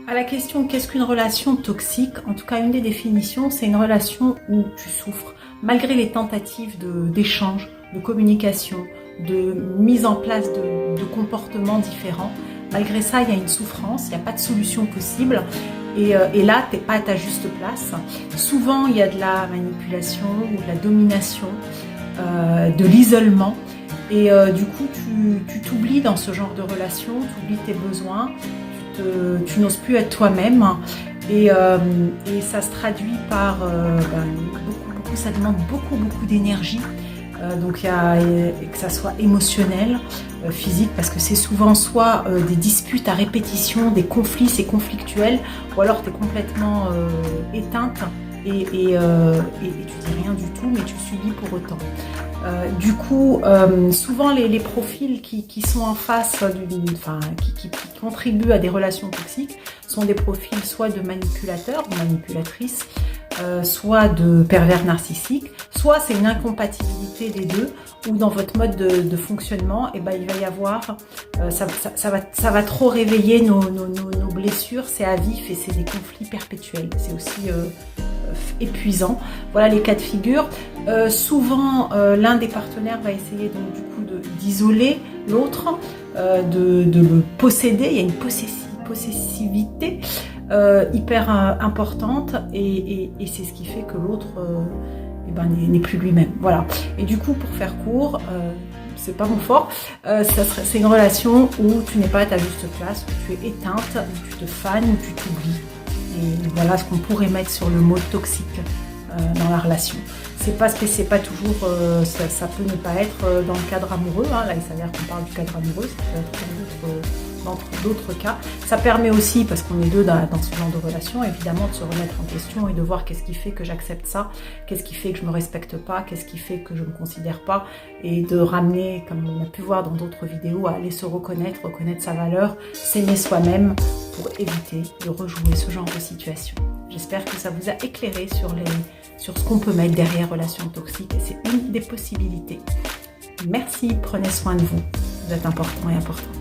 À la question qu'est-ce qu'une relation toxique, en tout cas une des définitions, c'est une relation où tu souffres, malgré les tentatives d'échange, de communication, de mise en place de comportements différents. Malgré ça, il y a une souffrance, il n'y a pas de solution possible. Et là, tu n'es pas à ta juste place. Souvent, il y a de la manipulation ou de la domination, de l'isolement. Et du coup, tu t'oublies dans ce genre de relation, tu oublies tes besoins, tu n'oses plus être toi-même. Et ça se traduit par ça demande beaucoup d'énergie. Donc il y a, que ça soit émotionnel, physique, parce que c'est souvent soit des disputes à répétition, des conflits, c'est conflictuel, ou alors tu es complètement éteinte et tu dis rien du tout, mais tu subis pour autant. Du coup, souvent les profils qui sont en face, qui contribuent à des relations toxiques, sont des profils soit de manipulateurs, de manipulatrices, soit de pervers narcissiques, soit c'est une incompatibilité des deux, où dans votre mode de fonctionnement, il va y avoir, ça va trop réveiller nos blessures, c'est à vif et c'est des conflits perpétuels. C'est aussi épuisant. Voilà les cas de figure. Souvent, l'un des partenaires va essayer donc du coup d'isoler l'autre, de le posséder. Il y a une possessivité hyper importante et c'est ce qui fait que l'autre n'est plus lui-même. Voilà. Et du coup, pour faire court, c'est pas mon fort, c'est une relation où tu n'es pas à ta juste place, où tu es éteinte, où tu te fanes, où tu t'oublies. Et voilà ce qu'on pourrait mettre sur le mot toxique dans la relation. C'est pas toujours, ça peut ne pas être dans le cadre amoureux, hein. Là il s'avère qu'on parle du cadre amoureux, ça peut être dans d'autres cas. Ça permet aussi, parce qu'on est deux dans ce genre de relation, évidemment de se remettre en question et de voir qu'est-ce qui fait que j'accepte ça, qu'est-ce qui fait que je me respecte pas, qu'est-ce qui fait que je me considère pas, et de ramener, comme on a pu voir dans d'autres vidéos, à aller se reconnaître sa valeur, s'aimer soi-même pour éviter de rejouer ce genre de situation. J'espère que ça vous a éclairé sur ce qu'on peut mettre derrière relations toxiques, et c'est une des possibilités. Merci, prenez soin de vous. Vous êtes important et importante.